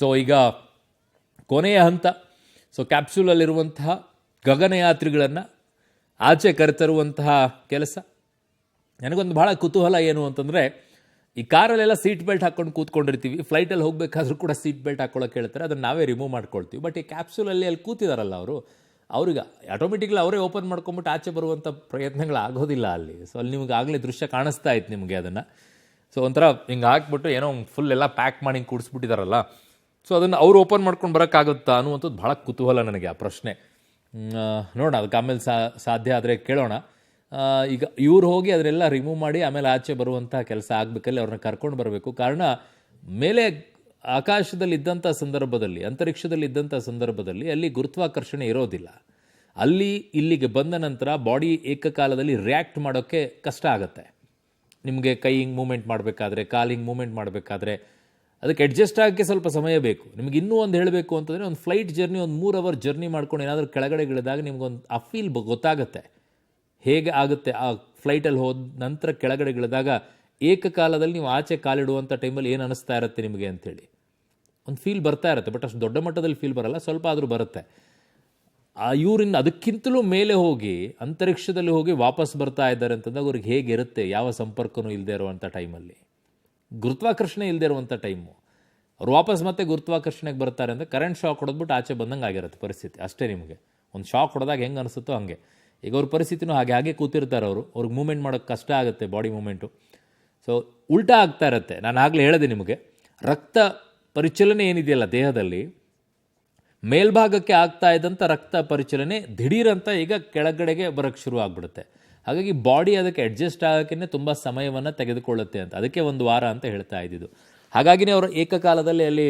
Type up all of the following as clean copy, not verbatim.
So ಈಗ ಕೊನೆಯ ಹಂತ. ಸೊ ಕ್ಯಾಪ್ಸೂಲಲ್ಲಿರುವಂತಹ ಗಗನಯಾತ್ರಿಗಳನ್ನು ಆಚೆ ಕರೆತರುವಂತಹ ಕೆಲಸ. ನನಗೊಂದು ಭಾಳ ಕುತೂಹಲ ಏನು ಅಂತಂದರೆ, ಈ ಕಾರಲ್ಲೆಲ್ಲ ಸೀಟ್ ಬೆಲ್ಟ್ ಹಾಕ್ಕೊಂಡು ಕೂತ್ಕೊಂಡಿರ್ತೀವಿ, ಫ್ಲೈಟಲ್ಲಿ ಹೋಗಬೇಕಾದ್ರೂ ಕೂಡ ಸೀಟ್ ಬೆಲ್ಟ್ ಹಾಕ್ಕೊಳ್ಳೋಕೆ ಹೇಳ್ತಾರೆ, ಅದನ್ನು ನಾವೇ ರಿಮೂವ್ ಮಾಡ್ಕೊಳ್ತೀವಿ. ಬಟ್ ಈ ಕ್ಯಾಪ್ಸೂಲಲ್ಲಿ ಅಲ್ಲಿ ಕೂತಿದಾರಲ್ಲ ಅವ್ರಿಗೆ ಆಟೋಮೆಟಿಕ್ಲಿ ಅವರೇ ಓಪನ್ ಮಾಡ್ಕೊಂಬಿಟ್ಟು ಆಚೆ ಬರುವಂಥ ಪ್ರಯತ್ನಗಳಾಗೋದಿಲ್ಲ ಅಲ್ಲಿ. ಸೊ ಅಲ್ಲಿ ನಿಮ್ಗೆ ಆಗಲೇ ದೃಶ್ಯ ಕಾಣಿಸ್ತಾ ಇತ್ತು ನಿಮಗೆ ಅದನ್ನು. ಸೊ ಒಂಥರ ಹಿಂಗೆ ಹಾಕ್ಬಿಟ್ಟು ಏನೋ ಫುಲ್ ಎಲ್ಲ ಪ್ಯಾಕ್ ಮಾಡಿ ಹಿಂಗೆ ಕೂಡಿಸ್ಬಿಟ್ಟಿದಾರಲ್ಲ, ಸೊ ಅದನ್ನು ಅವ್ರು ಓಪನ್ ಮಾಡ್ಕೊಂಡು ಬರೋಕ್ಕಾಗುತ್ತಾ ಅನ್ನುವಂಥದ್ದು ಭಾಳ ಕುತೂಹಲ ನನಗೆ ಆ ಪ್ರಶ್ನೆ. ನೋಡೋಣ, ಅದಕ್ಕೆ ಆಮೇಲೆ ಸಾಧ್ಯ ಆದರೆ ಕೇಳೋಣ. ಈಗ ಇವ್ರು ಹೋಗಿ ಅದನ್ನೆಲ್ಲ ರಿಮೂವ್ ಮಾಡಿ ಆಮೇಲೆ ಆಚೆ ಬರುವಂಥ ಕೆಲಸ ಆಗಬೇಕಲ್ಲಿ ಅವ್ರನ್ನ ಕರ್ಕೊಂಡು ಬರಬೇಕು. ಕಾರಣ ಮೇಲೆ ಆಕಾಶದಲ್ಲಿದ್ದಂಥ ಸಂದರ್ಭದಲ್ಲಿ, ಅಂತರಿಕ್ಷದಲ್ಲಿದ್ದಂಥ ಸಂದರ್ಭದಲ್ಲಿ ಅಲ್ಲಿ ಗುರುತ್ವಾಕರ್ಷಣೆ ಇರೋದಿಲ್ಲ. ಅಲ್ಲಿ ಇಲ್ಲಿಗೆ ಬಂದ ನಂತರ ಬಾಡಿ ಏಕಕಾಲದಲ್ಲಿ ರಿಯಾಕ್ಟ್ ಮಾಡೋಕ್ಕೆ ಕಷ್ಟ ಆಗುತ್ತೆ. ನಿಮಗೆ ಕೈ ಹಿಂಗೆ ಮೂಮೆಂಟ್ ಮಾಡಬೇಕಾದ್ರೆ, ಕಾಲು ಹಿಂಗೆ ಮೂಮೆಂಟ್ ಮಾಡಬೇಕಾದ್ರೆ ಅದಕ್ಕೆ ಅಡ್ಜಸ್ಟ್ ಆಗೋಕ್ಕೆ ಸ್ವಲ್ಪ ಸಮಯ ಬೇಕು. ನಿಮಗೆ ಇನ್ನೂ ಒಂದು ಹೇಳಬೇಕು ಅಂತಂದರೆ, ಒಂದು ಫ್ಲೈಟ್ ಜರ್ನಿ, ಒಂದು 3 ಅವರ್ ಜರ್ನಿ ಮಾಡ್ಕೊಂಡು ಏನಾದರೂ ಕೆಳಗಡೆ ಇಳಿದಾಗ ನಿಮ್ಗೊಂದು ಆ ಫೀಲ್ ಗೊತ್ತಾಗುತ್ತೆ ಹೇಗೆ ಆಗುತ್ತೆ. ಆ ಫ್ಲೈಟಲ್ಲಿ ಹೋದ ನಂತರ ಕೆಳಗಡೆ ಇಳಿದಾಗ ಏಕಕಾಲದಲ್ಲಿ ನೀವು ಆಚೆ ಕಾಲಿಡುವಂಥ ಟೈಮಲ್ಲಿ ಏನು ಅನ್ನಿಸ್ತಾ ಇರುತ್ತೆ ನಿಮಗೆ ಅಂಥೇಳಿ ಒಂದು ಫೀಲ್ ಬರ್ತಾ ಇರುತ್ತೆ. ಬಟ್ ಅಷ್ಟು ದೊಡ್ಡ ಮಟ್ಟದಲ್ಲಿ ಫೀಲ್ ಬರಲ್ಲ, ಸ್ವಲ್ಪ ಆದರೂ ಬರುತ್ತೆ. ಆ ಇವರಿಂದ ಅದಕ್ಕಿಂತಲೂ ಮೇಲೆ ಹೋಗಿ ಅಂತರಿಕ್ಷದಲ್ಲಿ ಹೋಗಿ ವಾಪಸ್ ಬರ್ತಾ ಇದ್ದಾರೆ ಅಂತಂದಾಗ ಅವ್ರಿಗೆ ಹೇಗಿರುತ್ತೆ, ಯಾವ ಸಂಪರ್ಕನೂ ಇಲ್ಲದೆ ಇರುವಂಥ ಟೈಮಲ್ಲಿ, ಗುರುತ್ವಾಕರ್ಷಣೆ ಇಲ್ಲದೆ ಇರುವಂಥ ಟೈಮು, ಅವ್ರು ವಾಪಸ್ ಮತ್ತೆ ಗುರುತ್ವಾಕರ್ಷಣೆಗೆ ಬರ್ತಾರೆ ಅಂದರೆ ಕರೆಂಟ್ ಶಾಕ್ ಹೊಡೆದ್ಬಿಟ್ಟು ಆಚೆ ಬಂದಂಗೆ ಆಗಿರುತ್ತೆ ಪರಿಸ್ಥಿತಿ ಅಷ್ಟೇ. ನಿಮಗೆ ಒಂದು ಶಾಕ್ ಹೊಡೆದಾಗ ಹೆಂಗೆ ಅನಿಸುತ್ತೋ ಹಾಗೆ ಈಗ ಅವ್ರ ಪರಿಸ್ಥಿತಿನೂ ಹಾಗೆ ಕೂತಿರ್ತಾರೆ. ಅವ್ರಿಗೆ ಮೂಮೆಂಟ್ ಮಾಡೋಕ್ಕೆ ಕಷ್ಟ ಆಗುತ್ತೆ, ಬಾಡಿ ಮೂಮೆಂಟು. ಸೊ ಉಲ್ಟಾ ಆಗ್ತಾ ಇರುತ್ತೆ. ನಾನು ಆಗಲೇ ಹೇಳಿದೆ ನಿಮಗೆ, ರಕ್ತ ಪರಿಚಲನೆ ಏನಿದೆಯಲ್ಲ ದೇಹದಲ್ಲಿ, ಮೇಲ್ಭಾಗಕ್ಕೆ ಆಗ್ತಾ ಇದ್ದಂಥ ರಕ್ತ ಪರಿಚಲನೆ ದಿಢೀರಂತ ಈಗ ಕೆಳಗಡೆಗೆ ಬರೋಕ್ಕೆ ಶುರು ಆಗಿಬಿಡುತ್ತೆ. ಹಾಗಾಗಿ ಬಾಡಿ ಅದಕ್ಕೆ ಅಡ್ಜಸ್ಟ್ ಆಗೋಕ್ಕೆ ತುಂಬ ಸಮಯವನ್ನು ತೆಗೆದುಕೊಳ್ಳುತ್ತೆ ಅಂತ, ಅದಕ್ಕೆ 1 ವಾರ ಅಂತ ಹೇಳ್ತಾ ಇದ್ದಿದ್ದು. ಹಾಗಾಗಿನೇ ಅವರು ಏಕಕಾಲದಲ್ಲಿ ಅಲ್ಲಿ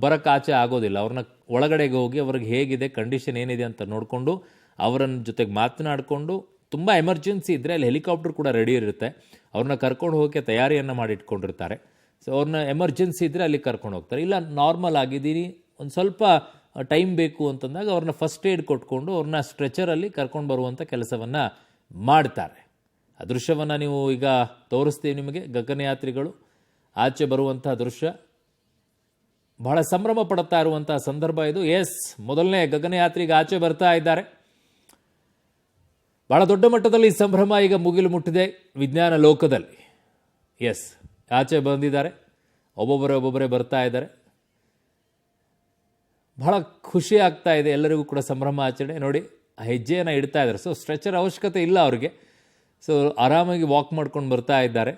ಬರೋಕ್ಕಾಚೆ ಆಗೋದಿಲ್ಲ. ಅವ್ರನ್ನ ಒಳಗಡೆಗೆ ಹೋಗಿ ಅವ್ರಿಗೆ ಹೇಗಿದೆ, ಕಂಡೀಷನ್ ಏನಿದೆ ಅಂತ ನೋಡಿಕೊಂಡು ಅವರನ್ನ ಜೊತೆಗೆ ಮಾತನಾಡಿಕೊಂಡು, ತುಂಬ ಎಮರ್ಜೆನ್ಸಿ ಇದ್ದರೆ ಅಲ್ಲಿ ಹೆಲಿಕಾಪ್ಟರ್ ಕೂಡ ರೆಡಿ ಇರುತ್ತೆ, ಅವ್ರನ್ನ ಕರ್ಕೊಂಡು ಹೋಗೋಕ್ಕೆ ತಯಾರಿಯನ್ನು ಮಾಡಿಟ್ಕೊಂಡಿರ್ತಾರೆ. ಸೊ ಅವ್ರನ್ನ ಎಮರ್ಜೆನ್ಸಿ ಇದ್ದರೆ ಅಲ್ಲಿ ಕರ್ಕೊಂಡು ಹೋಗ್ತಾರೆ. ಇಲ್ಲ ನಾರ್ಮಲ್ ಆಗಿದ್ದೀನಿ, ಒಂದು ಸ್ವಲ್ಪ ಟೈಮ್ ಬೇಕು ಅಂತಂದಾಗ ಅವ್ರನ್ನ ಫಸ್ಟ್ ಏಡ್ ಕೊಟ್ಕೊಂಡು ಅವ್ರನ್ನ ಸ್ಟ್ರೆಚರಲ್ಲಿ ಕರ್ಕೊಂಡು ಬರುವಂಥ ಕೆಲಸವನ್ನು ಮಾಡ್ತಾರೆ. ಆ ದೃಶ್ಯವನ್ನು ನೀವು ಈಗ ತೋರಿಸ್ತೀವಿ ನಿಮಗೆ. ಗಗನಯಾತ್ರಿಗಳು ಆಚೆ ಬರುವಂಥ ದೃಶ್ಯ, ಬಹಳ ಸಂಭ್ರಮ ಪಡುತ್ತಾ ಇರುವಂಥ ಸಂದರ್ಭ ಇದು. ಮೊದಲನೇ ಗಗನಯಾತ್ರಿಗೆ ಆಚೆ ಬರ್ತಾ ಇದ್ದಾರೆ. ಬಹಳ ದೊಡ್ಡ ಮಟ್ಟದಲ್ಲಿ ಸಂಭ್ರಮ ಈಗ ಮುಗಿಲು ಮುಟ್ಟಿದೆ ವಿಜ್ಞಾನ ಲೋಕದಲ್ಲಿ. ಆಚೆ ಬಂದಿದ್ದಾರೆ, ಒಬ್ಬೊಬ್ಬರೇ ಬರ್ತಾ ಇದ್ದಾರೆ. ಬಹಳ ಖುಷಿ ಆಗ್ತಾ ಇದೆ ಎಲ್ಲರಿಗೂ ಕೂಡ, ಸಂಭ್ರಮ ಆಚರಣೆ. ನೋಡಿ ಆ ಹೆಜ್ಜೆಯನ್ನು ಇಡ್ತಾ ಇದ್ದಾರೆ. ಸೊ ಸ್ಟ್ರೆಚರ್ ಅವಶ್ಯಕತೆ ಇಲ್ಲ ಅವ್ರಿಗೆ. ಸೊ ಆರಾಮಾಗಿ ವಾಕ್ ಮಾಡ್ಕೊಂಡು ಬರ್ತಾ ಇದ್ದಾರೆ.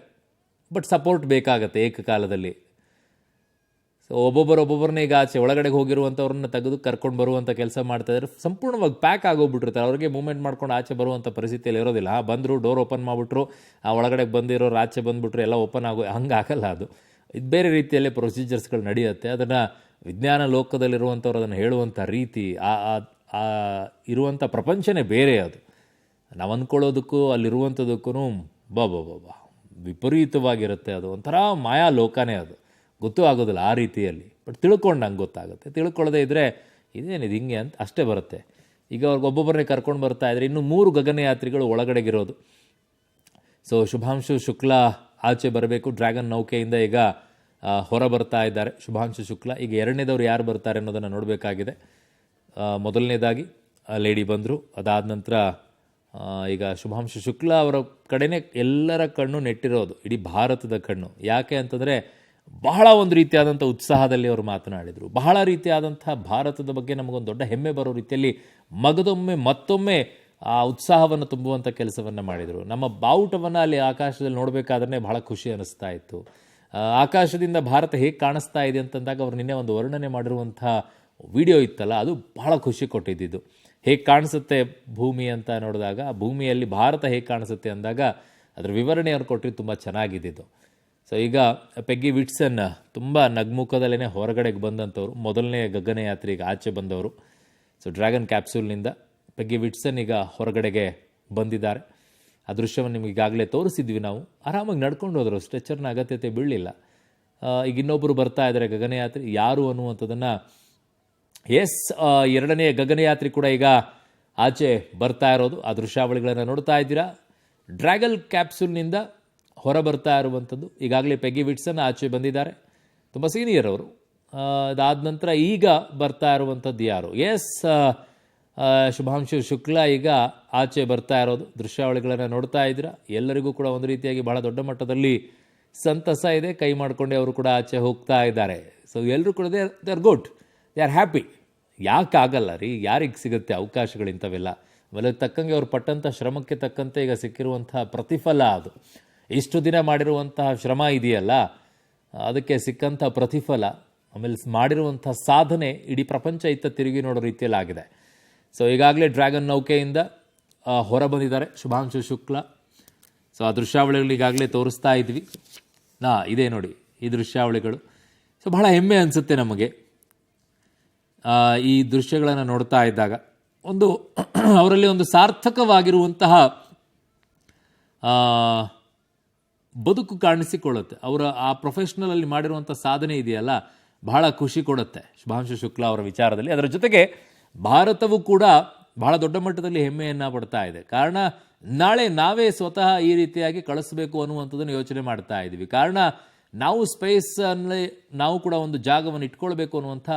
ಬಟ್ ಸಪೋರ್ಟ್ ಬೇಕಾಗತ್ತೆ ಏಕಕಾಲದಲ್ಲಿ. ಸೊ ಒಬ್ಬೊಬ್ಬರನ್ನೇ ಈಗ ಆಚೆ ಒಳಗಡೆಗೆ ಹೋಗಿರುವಂಥವ್ರನ್ನ ತೆಗೆದು ಕರ್ಕೊಂಡು ಬರುವಂಥ ಕೆಲಸ ಮಾಡ್ತಾ ಇದ್ದಾರೆ. ಸಂಪೂರ್ಣವಾಗಿ ಪ್ಯಾಕ್ ಆಗೋಗ್ಬಿಟ್ಟಿರ್ತಾರೆ, ಅವ್ರಿಗೆ ಮೂವ್ಮೆಂಟ್ ಮಾಡ್ಕೊಂಡು ಆಚೆ ಬರುವಂಥ ಪರಿಸ್ಥಿತಿಯಲ್ಲಿ ಇರೋದಿಲ್ಲ. ಬಂದರು, ಡೋರ್ ಓಪನ್ ಮಾಡಿಬಿಟ್ರು, ಆ ಒಳಗಡೆಗೆ ಬಂದಿರೋರು ಆಚೆ ಬಂದುಬಿಟ್ರು, ಎಲ್ಲ ಓಪನ್ ಹಂಗೆ ಆಗಲ್ಲ. ಅದು ಬೇರೆ ರೀತಿಯಲ್ಲೇ ಪ್ರೊಸೀಜರ್ಸ್ಗಳು ನಡೆಯುತ್ತೆ. ಅದನ್ನು ವಿಜ್ಞಾನ ಲೋಕದಲ್ಲಿರುವಂಥವ್ರು ಅದನ್ನು ಹೇಳುವಂಥ ರೀತಿ, ಇರುವಂಥ ಪ್ರಪಂಚನೇ ಬೇರೆ. ಅದು ನಾವು ಅಂದ್ಕೊಳ್ಳೋದಕ್ಕೂ ಅಲ್ಲಿರುವಂಥದಕ್ಕೂ ಬಾಬಾ ವಿಪರೀತವಾಗಿರುತ್ತೆ. ಅದು ಒಂಥರ ಮಾಯಾ ಲೋಕನೇ, ಅದು ಗೊತ್ತೂ ಆಗೋದಿಲ್ಲ ಆ ರೀತಿಯಲ್ಲಿ. ಬಟ್ ತಿಳ್ಕೊಂಡಂಗೆ ಗೊತ್ತಾಗುತ್ತೆ. ತಿಳ್ಕೊಳ್ಳೋದೇ ಇದ್ದರೆ ಇದೇನಿದು ಹಿಂಗೆ ಅಂತ ಅಷ್ಟೇ ಬರುತ್ತೆ. ಈಗ ಅವ್ರಿಗೆ ಒಬ್ಬೊಬ್ಬರನ್ನೇ ಕರ್ಕೊಂಡು ಬರ್ತಾ ಇದ್ದಾರೆ. ಇನ್ನು 3 ಗಗನಯಾತ್ರಿಗಳು ಒಳಗಡೆಗಿರೋದು. ಸೊ ಶುಭಾಂಶು ಶುಕ್ಲಾ ಆಚೆ ಬರಬೇಕು. ಡ್ರ್ಯಾಗನ್ ನೌಕೆಯಿಂದ ಈಗ ಹೊರ ಬರ್ತಾ ಇದ್ದಾರೆ ಶುಭಾಂಶು ಶುಕ್ಲಾ. ಈಗ 2ನೇದವ್ರು ಯಾರು ಬರ್ತಾರೆ ಅನ್ನೋದನ್ನು ನೋಡಬೇಕಾಗಿದೆ. ಮೊದಲನೇದಾಗಿ ಲೇಡಿ ಬಂದರು, ಅದಾದ ನಂತರ ಈಗ ಶುಭಾಂಶು ಶುಕ್ಲಾ ಅವರ ಕಡೆನೇ ಎಲ್ಲರ ಕಣ್ಣು ನೆಟ್ಟಿರೋದು, ಇಡೀ ಭಾರತದ ಕಣ್ಣು. ಯಾಕೆ ಅಂತಂದರೆ ಬಹಳ ಒಂದು ರೀತಿಯಾದಂಥ ಉತ್ಸಾಹದಲ್ಲಿ ಅವರು ಮಾತನಾಡಿದರು. ಬಹಳ ರೀತಿಯಾದಂಥ ಭಾರತದ ಬಗ್ಗೆ ನಮಗೊಂದು ದೊಡ್ಡ ಹೆಮ್ಮೆ ಬರೋ ರೀತಿಯಲ್ಲಿ ಮತ್ತೊಮ್ಮೆ ಆ ಉತ್ಸಾಹವನ್ನು ತುಂಬುವಂಥ ಕೆಲಸವನ್ನು ಮಾಡಿದರು. ನಮ್ಮ ಬಾವುಟವನ್ನು ಅಲ್ಲಿ ಆಕಾಶದಲ್ಲಿ ನೋಡಬೇಕಾದ್ರೆ ಬಹಳ ಖುಷಿ ಅನ್ನಿಸ್ತಾ ಇತ್ತು. ಆಕಾಶದಿಂದ ಭಾರತ ಹೇಗೆ ಕಾಣಿಸ್ತಾ ಇದೆ ಅಂತಂದಾಗ ಅವ್ರು ನಿನ್ನೆ ಒಂದು ವರ್ಣನೆ ಮಾಡಿರುವಂಥ ವಿಡಿಯೋ ಇತ್ತಲ್ಲ, ಅದು ಬಹಳ ಖುಷಿ ಕೊಟ್ಟಿದ್ದು. ಹೇಗೆ ಕಾಣಿಸುತ್ತೆ ಭೂಮಿ ಅಂತ ನೋಡಿದಾಗ, ಭೂಮಿಯಲ್ಲಿ ಭಾರತ ಹೇಗೆ ಕಾಣಿಸುತ್ತೆ ಅಂದಾಗ ಅದರ ವಿವರಣೆ ಅವ್ರು ಕೊಟ್ಟರೆ ತುಂಬ ಚೆನ್ನಾಗಿದ್ದು. ಸೊ ಈಗ ಪೆಗ್ಗಿ ವಿಟ್ಸನ್ ತುಂಬ ನಗ್ಮುಖದಲ್ಲೇ ಹೊರಗಡೆಗೆ ಬಂದಂಥವ್ರು, ಮೊದಲನೇ ಗಗನಯಾತ್ರಿಗೆ ಆಚೆ ಬಂದವರು. ಸೊ ಡ್ರ್ಯಾಗನ್ ಕ್ಯಾಪ್ಸೂಲ್ನಿಂದ ಪೆಗ್ಗಿ ವಿಟ್ಸನ್ ಈಗ ಹೊರಗಡೆಗೆ ಬಂದಿದ್ದಾರೆ. ಆ ದೃಶ್ಯವನ್ನು ನಿಮಗೆ ಈಗಾಗಲೇ ತೋರಿಸಿದ್ವಿ ನಾವು. ಆರಾಮಾಗಿ ನಡ್ಕೊಂಡು ಹೋದರು, ಸ್ಟ್ರೆಚರ್ನ ಅಗತ್ಯತೆ ಬೀಳಲಿಲ್ಲ. ಈಗ ಇನ್ನೊಬ್ಬರು ಬರ್ತಾ ಇದ್ದಾರೆ ಗಗನಯಾತ್ರಿ, ಯಾರು ಅನ್ನುವಂಥದ್ದನ್ನು 2ನೇ ಗಗನಯಾತ್ರಿ ಕೂಡ ಈಗ ಆಚೆ ಬರ್ತಾ ಇರೋದು. ಆ ದೃಶ್ಯಾವಳಿಗಳನ್ನು ನೋಡ್ತಾ ಇದ್ದೀರಾ. ಡ್ರ್ಯಾಗನ್ ಕ್ಯಾಪ್ಸೂಲ್ನಿಂದ ಹೊರ ಬರ್ತಾ ಇರುವಂಥದ್ದು. ಈಗಾಗಲೇ ಪೆಗ್ಗಿ ವಿಟ್ಸನ್ ಆಚೆ ಬಂದಿದ್ದಾರೆ. ತುಂಬ ಸೀನಿಯರ್ ಅವರು, ಅದಾದ ನಂತರ ಈಗ ಬರ್ತಾ ಇರುವಂಥದ್ದು ಯಾರು? ಎಸ್, ಶುಭಾಂಶು ಶುಕ್ಲಾ ಈಗ ಆಚೆ ಬರ್ತಾ ಇರೋದು. ದೃಶ್ಯಾವಳಿಗಳನ್ನು ನೋಡ್ತಾ ಇದ್ದೀರಾ. ಎಲ್ಲರಿಗೂ ಕೂಡ ಒಂದು ರೀತಿಯಾಗಿ ಬಹಳ ದೊಡ್ಡ ಮಟ್ಟದಲ್ಲಿ ಸಂತಸ ಇದೆ. ಕೈ ಮಾಡಿಕೊಂಡೆ ಅವರು ಕೂಡ ಆಚೆ ಹೋಗ್ತಾ ಇದ್ದಾರೆ. ಸೊ ಎಲ್ಲರೂ ಕೂಡ they are good, they are happy. ಯಾಕಾಗಲ್ಲ ರೀ, ಯಾರಿಗೆ ಸಿಗುತ್ತೆ ಅವಕಾಶಗಳು ಇಂಥವೆಲ್ಲ? ಆಮೇಲೆ ತಕ್ಕಂಗೆ ಅವ್ರು ಪಟ್ಟಂಥ ಶ್ರಮಕ್ಕೆ ತಕ್ಕಂತೆ ಈಗ ಸಿಕ್ಕಿರುವಂತಹ ಪ್ರತಿಫಲ ಅದು. ಇಷ್ಟು ದಿನ ಮಾಡಿರುವಂತಹ ಶ್ರಮ ಇದೆಯಲ್ಲ, ಅದಕ್ಕೆ ಸಿಕ್ಕಂಥ ಪ್ರತಿಫಲ, ಆಮೇಲೆ ಮಾಡಿರುವಂಥ ಸಾಧನೆ ಇಡೀ ಪ್ರಪಂಚ ಇತ್ತ ತಿರುಗಿ ನೋಡೋ ರೀತಿಯಲ್ಲಿ ಆಗಿದೆ. ಸೊ ಈಗಾಗಲೇ ಡ್ರ್ಯಾಗನ್ ನೌಕೆಯಿಂದ ಹೊರ ಬಂದಿದ್ದಾರೆ ಶುಭಾಂಶು ಶುಕ್ಲಾ. ಸೊ ಆ ದೃಶ್ಯಾವಳಿಗಳು ಈಗಾಗಲೇ ತೋರಿಸ್ತಾ ಇದ್ವಿ. ಇದೇ ನೋಡಿ ಈ ದೃಶ್ಯಾವಳಿಗಳು. ಸೊ ಬಹಳ ಹೆಮ್ಮೆ ಅನಿಸುತ್ತೆ ನಮಗೆ ಈ ದೃಶ್ಯಗಳನ್ನು ನೋಡ್ತಾ ಇದ್ದಾಗ. ಒಂದು ಅವರಲ್ಲಿ ಒಂದು ಸಾರ್ಥಕವಾಗಿರುವಂತಹ ಬದುಕು ಕಾಣಿಸಿಕೊಳ್ಳುತ್ತೆ. ಅವರ ಆ ಪ್ರೊಫೆಷ್ನಲಲ್ಲಿ ಮಾಡಿರುವಂಥ ಸಾಧನೆ ಇದೆಯಲ್ಲ, ಬಹಳ ಖುಷಿ ಕೊಡುತ್ತೆ ಶುಭಾಂಶು ಶುಕ್ಲಾ ಅವರ ವಿಚಾರದಲ್ಲಿ. ಅದರ ಜೊತೆಗೆ ಭಾರತವು ಕೂಡ ಬಹಳ ದೊಡ್ಡ ಮಟ್ಟದಲ್ಲಿ ಹೆಮ್ಮೆಯನ್ನು ಪಡ್ತಾ ಇದೆ. ಕಾರಣ ನಾಳೆ ನಾವೇ ಸ್ವತಃ ಈ ರೀತಿಯಾಗಿ ಕಳಿಸ್ಬೇಕು ಅನ್ನುವಂಥದ್ದನ್ನು ಯೋಚನೆ ಮಾಡ್ತಾ ಇದ್ದೀವಿ. ಕಾರಣ ನಾವು ಸ್ಪೇಸಲ್ಲಿ ನಾವು ಕೂಡ ಒಂದು ಜಾಗವನ್ನು ಇಟ್ಕೊಳ್ಬೇಕು ಅನ್ನುವಂಥ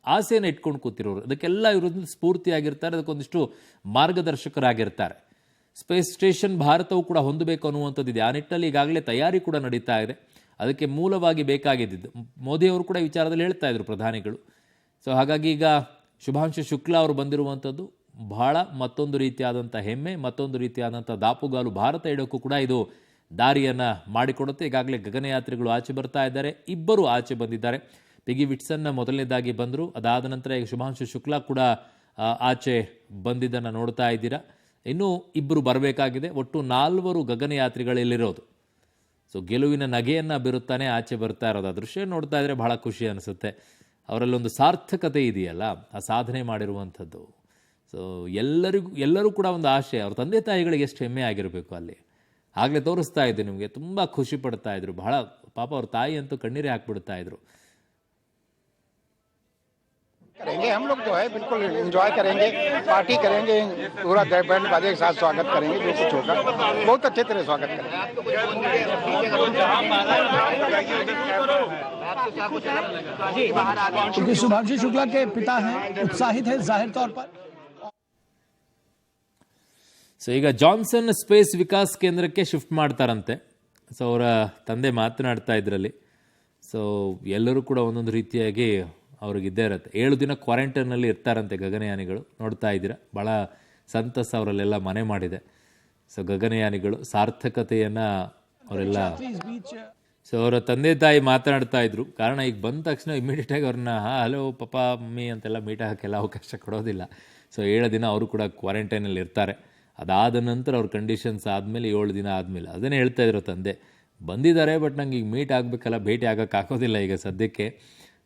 ಆಸೆಯನ್ನು ಇಟ್ಕೊಂಡು ಕೂತಿರೋರು. ಅದಕ್ಕೆಲ್ಲ ಇವರು ಸ್ಫೂರ್ತಿಯಾಗಿರ್ತಾರೆ, ಅದಕ್ಕೊಂದಿಷ್ಟು ಮಾರ್ಗದರ್ಶಕರಾಗಿರ್ತಾರೆ. ಸ್ಪೇಸ್ ಸ್ಟೇಷನ್ ಭಾರತವು ಕೂಡ ಹೊಂದಬೇಕು ಅನ್ನುವಂಥದ್ದಿದೆ. ಆ ನಿಟ್ಟಿನಲ್ಲಿ ಈಗಾಗಲೇ ತಯಾರಿ ಕೂಡ ನಡೀತಾ ಇದೆ. ಅದಕ್ಕೆ ಮೂಲವಾಗಿ ಬೇಕಾಗಿದ್ದು ಮೋದಿಯವರು ಕೂಡ ವಿಚಾರದಲ್ಲಿ ಹೇಳ್ತಾ ಇದ್ರು, ಪ್ರಧಾನಿಗಳು. ಸೊ ಹಾಗಾಗಿ ಈಗ ಶುಭಾಂಶು ಶುಕ್ಲಾ ಅವರು ಬಂದಿರುವಂಥದ್ದು ಬಹಳ ಮತ್ತೊಂದು ರೀತಿಯಾದಂಥ ಹೆಮ್ಮೆ, ಮತ್ತೊಂದು ರೀತಿಯಾದಂಥ ದಾಪುಗಾಲು ಭಾರತ ಇಡೋಕ್ಕೂ ಕೂಡ ಇದು ದಾರಿಯನ್ನು ಮಾಡಿಕೊಡುತ್ತೆ. ಈಗಾಗಲೇ ಗಗನಯಾತ್ರಿಗಳು ಆಚೆ ಬರ್ತಾ ಇದ್ದಾರೆ. ಇಬ್ಬರು ಆಚೆ ಬಂದಿದ್ದಾರೆ. ಪಿಗಿ ವಿಟ್ಸನ್ನ ಮೊದಲನೇದಾಗಿ ಬಂದರು. ಅದಾದ ನಂತರ ಈಗ ಶುಭಾಂಶು ಶುಕ್ಲಾ ಕೂಡ ಆಚೆ ಬಂದಿದ್ದನ್ನು ನೋಡ್ತಾ ಇದ್ದೀರಾ. ಇನ್ನೂ ಇಬ್ಬರು ಬರಬೇಕಾಗಿದೆ. ಒಟ್ಟು 4 ಗಗನಯಾತ್ರಿಗಳಲ್ಲಿರೋದು. ಸೊ ಗೆಲುವಿನ ನಗೆಯನ್ನು ಬೀರುತ್ತಾನೆ ಆಚೆ ಬರ್ತಾ ಇರೋದು. ಆ ದೃಶ್ಯ ನೋಡ್ತಾ ಇದ್ದರೆ ಬಹಳ ಖುಷಿ ಅನಿಸುತ್ತೆ. ಅವರಲ್ಲೊಂದು ಸಾರ್ಥಕತೆ ಇದೆಯಲ್ಲ, ಆ ಸಾಧನೆ ಮಾಡಿರುವಂಥದ್ದು. ಸೊ ಎಲ್ಲರೂ ಕೂಡ ಒಂದು ಆಶೆ, ಅವ್ರ ತಂದೆ ತಾಯಿಗಳಿಗೆ ಎಷ್ಟು ಹೆಮ್ಮೆ ಆಗಿರಬೇಕು ಅಲ್ಲಿ. ಆಗಲೇ ತೋರಿಸ್ತಾ ಇದ್ದು ನಿಮಗೆ, ತುಂಬ ಖುಷಿ ಪಡ್ತಾ ಇದ್ರು. ಬಹಳ ಪಾಪ ಅವ್ರ ತಾಯಿ ಅಂತೂ ಕಣ್ಣೀರೇ ಹಾಕ್ಬಿಡ್ತಾ ಇದ್ರು. करेंगे हम लोग जो है बिल्कुल एंजॉय करेंगे, पार्टी करेंगे, पूरा बैंड बाजे के साथ स्वागत करेंगे। जो कुछ होगा बहुत अच्छे तरह स्वागत करेंगे। क्योंकि शुभांशु शुक्ला के पिता हैं, उत्साहित है जाहिर तौर पर। ಸೊ ಈಗ ಜಾನ್ಸನ್ ಸ್ಪೇಸ್ ವಿಕಾಸ್ ಕೇಂದ್ರಕ್ಕೆ ಶಿಫ್ಟ್ ಮಾಡ್ತಾರಂತೆ. ಸೊ ಅವರ ತಂದೆ ಮಾತನಾಡ್ತಾ ಇದ್ರಲ್ಲಿ. ಸೊ ಎಲ್ಲರೂ ಕೂಡ ಒಂದೊಂದು ರೀತಿಯಾಗಿ ಅವ್ರಿಗಿದ್ದೇ ಇರುತ್ತೆ. 7 ದಿನ ಕ್ವಾರಂಟೈನಲ್ಲಿ ಇರ್ತಾರಂತೆ ಗಗನಯಾನಿಗಳು. ನೋಡ್ತಾ ಇದ್ದೀರಾ, ಭಾಳ ಸಂತಸ ಅವರಲ್ಲೆಲ್ಲ ಮನೆ ಮಾಡಿದೆ. ಸೊ ಗಗನಯಾನಿಗಳು ಸಾರ್ಥಕತೆಯನ್ನು ಅವರೆಲ್ಲ. ಸೊ ಅವರ ತಂದೆ ತಾಯಿ ಮಾತನಾಡ್ತಾ ಇದ್ರು. ಕಾರಣ ಈಗ ಬಂದ ತಕ್ಷಣ ಇಮಿಡಿಯೇಟಾಗಿ ಅವ್ರನ್ನ ಹಲೋ ಪಪ್ಪ ಮಮ್ಮಿ ಅಂತೆಲ್ಲ ಮೀಟ್ ಹಾಕೋಕ್ಕೆಲ್ಲ ಅವಕಾಶ ಕೊಡೋದಿಲ್ಲ. ಸೊ 7 ದಿನ ಅವರು ಕೂಡ ಕ್ವಾರಂಟೈನಲ್ಲಿ ಇರ್ತಾರೆ. ಅದಾದ ನಂತರ ಅವ್ರ ಕಂಡೀಷನ್ಸ್ ಆದಮೇಲೆ 7 ದಿನ ಆದಮೇಲೆ ಅದನ್ನೇ ಹೇಳ್ತಾ ಇದ್ರು ತಂದೆ, ಬಂದಿದ್ದಾರೆ ಬಟ್ ನಂಗೆ ಈಗ ಮೀಟ್ ಆಗಬೇಕಲ್ಲ, ಭೇಟಿ ಆಗೋಕ್ಕಾಗೋದಿಲ್ಲ ಈಗ ಸದ್ಯಕ್ಕೆ.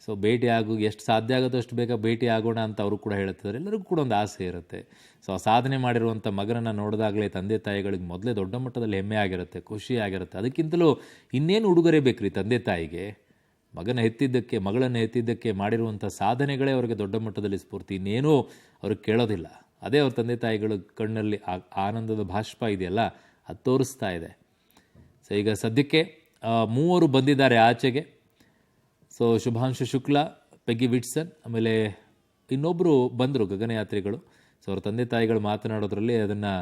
ಸೊ ಭೇಟಿ ಎಷ್ಟು ಸಾಧ್ಯ ಆಗೋದು ಅಷ್ಟು ಬೇಗ ಭೇಟಿ ಆಗೋಣ ಅಂತ ಅವರು ಕೂಡ ಹೇಳ್ತಿದ್ದಾರೆ. ಎಲ್ಲರಿಗೂ ಕೂಡ ಒಂದು ಆಸೆ ಇರುತ್ತೆ. ಸೊ ಆ ಸಾಧನೆ ಮಾಡಿರುವಂಥ ಮಗನನ್ನು ನೋಡಿದಾಗಲೇ ತಂದೆ ತಾಯಿಗಳಿಗೆ ಮೊದಲೇ ದೊಡ್ಡ ಮಟ್ಟದಲ್ಲಿ ಹೆಮ್ಮೆ ಆಗಿರುತ್ತೆ, ಖುಷಿ ಆಗಿರುತ್ತೆ. ಅದಕ್ಕಿಂತಲೂ ಇನ್ನೇನು ಉಡುಗೊರೆ ಬೇಕ್ರಿ ತಂದೆ ತಾಯಿಗೆ? ಮಗಳನ್ನು ಎತ್ತಿದ್ದಕ್ಕೆ ಮಾಡಿರುವಂಥ ಸಾಧನೆಗಳೇ ಅವರಿಗೆ ದೊಡ್ಡ ಮಟ್ಟದಲ್ಲಿ ಸ್ಫೂರ್ತಿ. ಇನ್ನೇನೂ ಅವ್ರಿಗೆ ಕೇಳೋದಿಲ್ಲ. ಅದೇ ಅವ್ರ ತಂದೆ ತಾಯಿಗಳ ಕಣ್ಣಲ್ಲಿ ಆನಂದದ ಬಾಷ್ಪ ಇದೆಯಲ್ಲ, ಅದು ತೋರಿಸ್ತಾ ಇದೆ. ಸೊ ಈಗ ಸದ್ಯಕ್ಕೆ 3 ಬಂದಿದ್ದಾರೆ ಆಚೆಗೆ. ಸೊ ಶುಭಾಂಶು ಶುಕ್ಲಾ, ಪೆಗ್ಗಿ ವಿಟ್ಸನ್, ಆಮೇಲೆ ಇನ್ನೊಬ್ಬರು ಬಂದರು ಗಗನಯಾತ್ರಿಗಳು. ಸೊ ಅವ್ರ ತಂದೆ ತಾಯಿಗಳು ಮಾತನಾಡೋದ್ರಲ್ಲಿ ಅದನ್ನು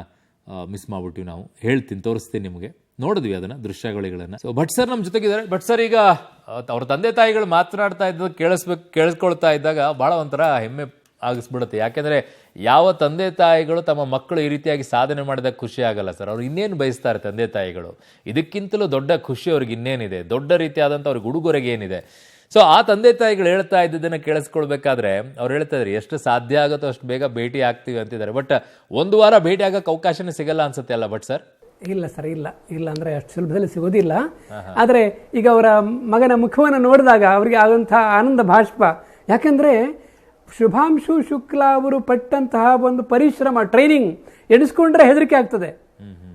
ಮಿಸ್ ಮಾಡಿಬಿಟ್ಟಿವಿ ನಾವು. ತೋರಿಸ್ತೀನಿ ನಿಮಗೆ. ನೋಡಿದ್ವಿ ಅದನ್ನು ದೃಶ್ಯಾವಳಿಗಳನ್ನು. ಸೊ ಭಟ್ ಸರ್ ನಮ್ಮ ಜೊತೆಗಿದ್ದಾರೆ. ಭಟ್ ಸರ್, ಈಗ ಅವ್ರ ತಂದೆ ತಾಯಿಗಳು ಮಾತನಾಡ್ತಾ ಇದ್ದದ್ದು ಕೇಳಿಸ್ಕೊಳ್ತಾ ಇದ್ದಾಗ ಭಾಳ ಒಂಥರ ಹೆಮ್ಮೆ ಆಗಿಸ್ಬಿಡುತ್ತೆ. ಯಾಕೆಂದರೆ ಯಾವ ತಂದೆ ತಾಯಿಗಳು ತಮ್ಮ ಮಕ್ಕಳು ಈ ರೀತಿಯಾಗಿ ಸಾಧನೆ ಮಾಡಿದಾಗ ಖುಷಿ ಆಗಲ್ಲ ಸರ್. ಅವ್ರು ಇನ್ನೇನು ಬಯಸ್ತಾರೆ ತಂದೆ ತಾಯಿಗಳು? ಇದಕ್ಕಿಂತಲೂ ದೊಡ್ಡ ಖುಷಿ ಅವ್ರಿಗೆ ಇನ್ನೇನಿದೆ? ದೊಡ್ಡ ರೀತಿಯಾದಂಥ ಅವ್ರಿಗೆ ಉಡುಗೊರೆಗೆ ಏನಿದೆ? ಸೊ ಆ ತಂದೆ ತಾಯಿಗಳು ಹೇಳ್ತಾ ಇದ್ದದನ್ನು ಕೇಳಿಸ್ಕೊಳ್ಬೇಕಾದ್ರೆ ಅವ್ರು ಹೇಳ್ತಾ ಇದ್ದಾರೆ, ಎಷ್ಟು ಸಾಧ್ಯ ಆಗುತ್ತೋ ಅಷ್ಟು ಬೇಗ ಭೇಟಿ ಆಗ್ತೀವಿ ಅಂತಿದ್ದಾರೆ. ಬಟ್ 1 ವಾರ ಭೇಟಿ ಆಗೋಕ್ಕೆ ಅವಕಾಶನೇ ಸಿಗಲ್ಲ ಅನ್ಸುತ್ತೆ ಅಲ್ಲ ಬಟ್ ಸರ್? ಇಲ್ಲ ಸರ್, ಇಲ್ಲ ಅಂದ್ರೆ ಅಷ್ಟು ಸುಲಭದಲ್ಲಿ ಸಿಗೋದಿಲ್ಲ. ಆದರೆ ಈಗ ಅವರ ಮಗನ ಮುಖವನ್ನು ನೋಡಿದಾಗ ಅವರಿಗೆ ಆದಂತಹ ಆನಂದ ಬಾಷ್ಪ. ಯಾಕೆಂದ್ರೆ ಶುಭಾಂಶು ಶುಕ್ಲಾ ಅವರು ಪಟ್ಟಂತಹ ಒಂದು ಪರಿಶ್ರಮ, ಟ್ರೈನಿಂಗ್ ಎಣಿಸ್ಕೊಂಡ್ರೆ ಹೆದರಿಕೆ ಆಗ್ತದೆ.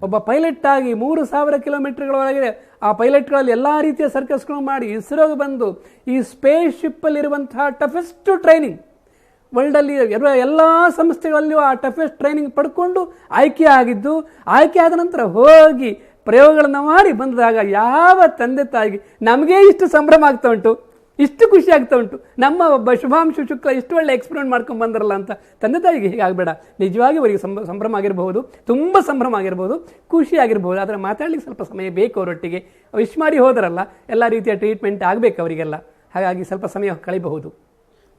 ಒಬ್ಬ ಪೈಲಟ್ ಆಗಿ 3000 ಕಿಲೋಮೀಟರ್ಗಳೊಳಗೆ ಆ ಪೈಲಟ್ಗಳಲ್ಲಿ ಎಲ್ಲ ರೀತಿಯ ಸರ್ಕಸ್ಗಳು ಮಾಡಿ ಇಸ್ರೋಗೆ ಬಂದು ಈ ಸ್ಪೇಸ್ ಶಿಪ್ಪಲ್ಲಿರುವಂತಹ ಟಫೆಸ್ಟ್ ಟ್ರೈನಿಂಗ್, ವರ್ಲ್ಡಲ್ಲಿ ಎಲ್ಲ ಸಂಸ್ಥೆಗಳಲ್ಲಿಯೂ ಆ ಟಫೆಸ್ಟ್ ಟ್ರೈನಿಂಗ್ ಪಡ್ಕೊಂಡು ಆಯ್ಕೆ ಆದ ನಂತರ ಹೋಗಿ ಪ್ರಯೋಗಗಳನ್ನು ಮಾಡಿ ಬಂದಾಗ ಯಾವ ತಂದೆ ತಾಯಿಗೆ ನಮಗೇ ಇಷ್ಟು ಸಂಭ್ರಮ ಆಗ್ತಾ ಉಂಟು. ಇಷ್ಟು ಖುಷಿ ಆಗ್ತಾ ಉಂಟು. ನಮ್ಮ ಒಬ್ಬ ಶುಭಾಂಶು ಶುಕ್ಲ ಇಷ್ಟು ಒಳ್ಳೆ ಎಕ್ಸ್ಪೆರಿಮೆಂಟ್ ಮಾಡ್ಕೊಂಡು ಬಂದ್ರಲ್ಲ ಅಂತ. ತಂದೆ ತಾಯಿಗೆ ಹೀಗೆ ಆಗಬೇಡ. ನಿಜವಾಗಿ ಅವರಿಗೆ ಸಂಭ್ರಮ ಆಗಿರಬಹುದು, ತುಂಬ ಸಂಭ್ರಮ ಆಗಿರ್ಬೋದು, ಖುಷಿ ಆಗಿರ್ಬೋದು. ಆದರೆ ಮಾತಾಡ್ಲಿಕ್ಕೆ ಸ್ವಲ್ಪ ಸಮಯ ಬೇಕು ಅವರೊಟ್ಟಿಗೆ. ವಿಶ್ ಮಾಡಿ ಹೋದರಲ್ಲ, ಎಲ್ಲ ರೀತಿಯ ಟ್ರೀಟ್ಮೆಂಟ್ ಆಗಬೇಕು ಅವರಿಗೆಲ್ಲ. ಹಾಗಾಗಿ ಸ್ವಲ್ಪ ಸಮಯ ಕಳಿಬಹುದು.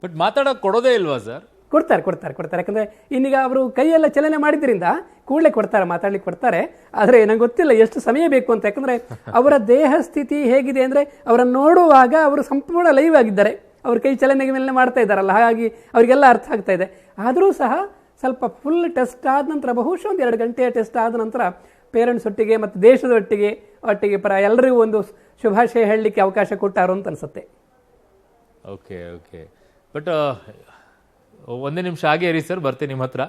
ಬಟ್ ಮಾತಾಡೋಕೆ ಕೊಡೋದೇ ಇಲ್ವಾ ಸರ್? ಕೊಡ್ತಾರೆ. ಯಾಕಂದ್ರೆ ಇನ್ನೀಗ ಅವರು ಕೈಯೆಲ್ಲ ಚಲನೆ ಮಾಡಿದ್ರಿಂದ ಕೂಡಲೇ ಕೊಡ್ತಾರೆ, ಮಾತಾಡ್ಲಿಕ್ಕೆ ಕೊಡ್ತಾರೆ. ಆದರೆ ನಂಗೆ ಗೊತ್ತಿಲ್ಲ ಎಷ್ಟು ಸಮಯ ಬೇಕು ಅಂತ. ಯಾಕಂದ್ರೆ ಅವರ ದೇಹ ಸ್ಥಿತಿ ಹೇಗಿದೆ ಅಂದ್ರೆ ಅವರನ್ನು ನೋಡುವಾಗ ಅವರು ಸಂಪೂರ್ಣ ಲೈವ್ ಆಗಿದ್ದಾರೆ. ಅವ್ರ ಕೈ ಚಲನೆ ಮೇಲೆ ಮಾಡ್ತಾ ಇದ್ದಾರಲ್ಲ, ಹಾಗಾಗಿ ಅವರಿಗೆಲ್ಲ ಅರ್ಥ ಆಗ್ತಾ ಇದೆ. ಆದರೂ ಸಹ ಸ್ವಲ್ಪ ಫುಲ್ ಟೆಸ್ಟ್ ಆದ ನಂತರ, ಬಹುಶಃ ಒಂದು 2 ಗಂಟೆಯ ಟೆಸ್ಟ್ ಆದ ನಂತರ ಪೇರೆಂಟ್ಸ್ ಒಟ್ಟಿಗೆ ಮತ್ತು ದೇಶದ ಒಟ್ಟಿಗೆ ಎಲ್ಲರಿಗೂ ಒಂದು ಶುಭಾಶಯ ಹೇಳಲಿಕ್ಕೆ ಅವಕಾಶ ಕೊಟ್ಟಾರು ಅಂತ ಅನ್ಸುತ್ತೆ. ಓಕೆ. ಬಟ್ ಒಂದೇ ನಿಮಿಷ ಹಾಗೆ ಇರಿ ಸರ್, ಬರ್ತೀನಿ ನಿಮ್ಮ ಹತ್ರ.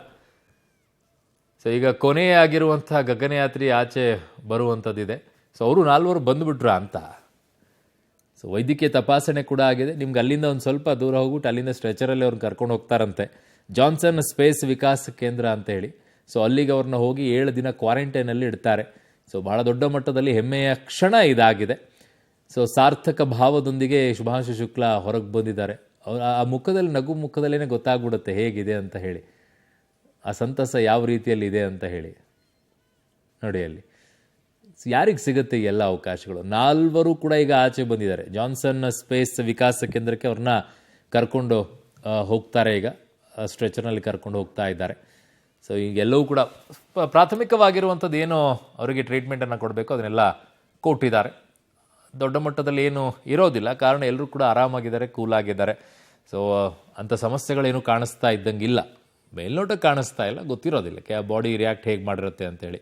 ಸೊ ಈಗ ಕೊನೆಯೇ ಆಗಿರುವಂತಹ ಗಗನಯಾತ್ರಿ ಆಚೆ ಬರುವಂಥದ್ದಿದೆ. ಸೊ ಅವರು 4 ಬಂದುಬಿಟ್ರ ಅಂತ. ಸೊ ವೈದ್ಯಕೀಯ ತಪಾಸಣೆ ಕೂಡ ಆಗಿದೆ. ನಿಮ್ಗೆ ಅಲ್ಲಿಂದ ಒಂದು ಸ್ವಲ್ಪ ದೂರ ಹೋಗ್ಬಿಟ್ಟು ಅಲ್ಲಿಂದ ಸ್ಟ್ರೆಚರಲ್ಲಿ ಅವ್ರನ್ನ ಕರ್ಕೊಂಡು ಹೋಗ್ತಾರಂತೆ, ಜಾನ್ಸನ್ ಸ್ಪೇಸ್ ವಿಕಾಸ ಕೇಂದ್ರ ಅಂತ ಹೇಳಿ. ಸೊ ಅಲ್ಲಿಗೆ ಅವ್ರನ್ನ ಹೋಗಿ 7 ದಿನ ಕ್ವಾರಂಟೈನಲ್ಲಿ ಇಡ್ತಾರೆ. ಸೊ ಬಹಳ ದೊಡ್ಡ ಮಟ್ಟದಲ್ಲಿ ಹೆಮ್ಮೆಯ ಕ್ಷಣ ಇದಾಗಿದೆ. ಸೊ ಸಾರ್ಥಕ ಭಾವದೊಂದಿಗೆ ಶುಭಾಂಶು ಶುಕ್ಲಾ ಹೊರಗೆ ಬಂದಿದ್ದಾರೆ. ಆ ಮುಖದಲ್ಲಿ, ನಗು ಮುಖದಲ್ಲೇ ಗೊತ್ತಾಗ್ಬಿಡುತ್ತೆ ಹೇಗಿದೆ ಅಂತ ಹೇಳಿ, ಆ ಸಂತಸ ಯಾವ ರೀತಿಯಲ್ಲಿ ಇದೆ ಅಂತ ಹೇಳಿ. ನೋಡಿ ಅಲ್ಲಿ ಯಾರಿಗೆ ಸಿಗುತ್ತೆ ಈ ಎಲ್ಲ ಅವಕಾಶಗಳು. 4 ಕೂಡ ಈಗ ಆಚೆ ಬಂದಿದ್ದಾರೆ. ಜಾನ್ಸನ್ ಸ್ಪೇಸ್ ವಿಕಾಸ ಕೇಂದ್ರಕ್ಕೆ ಅವ್ರನ್ನ ಕರ್ಕೊಂಡು ಹೋಗ್ತಾರೆ. ಈಗ ಸ್ಟ್ರೆಚರ್ನಲ್ಲಿ ಕರ್ಕೊಂಡು ಹೋಗ್ತಾ ಇದ್ದಾರೆ. ಸೊ ಈಗೆಲ್ಲವೂ ಕೂಡ ಪ್ರಾಥಮಿಕವಾಗಿರುವಂಥದ್ದು ಏನು ಅವರಿಗೆ ಟ್ರೀಟ್ಮೆಂಟನ್ನು ಕೊಡಬೇಕು ಅದನ್ನೆಲ್ಲ ಕೊಟ್ಟಿದ್ದಾರೆ. ದೊಡ್ಡ ಮಟ್ಟದಲ್ಲಿ ಏನು ಇರೋದಿಲ್ಲ, ಕಾರಣ ಎಲ್ಲರೂ ಕೂಡ ಆರಾಮಾಗಿದ್ದಾರೆ, ಕೂಲಾಗಿದ್ದಾರೆ. ಸೊ ಅಂಥ ಸಮಸ್ಯೆಗಳೇನು ಕಾಣಿಸ್ತಾ ಇದ್ದಂಗಿಲ್ಲ. ಮೇಲ್ನೋಟಕ್ಕೆ ಕಾಣಿಸ್ತಾ ಇಲ್ಲ, ಗೊತ್ತಿರೋದಿಲ್ಲ ಬಾಡಿ ರಿಯಾಕ್ಟ್ ಹೇಗೆ ಮಾಡಿರುತ್ತೆ ಅಂತೇಳಿ.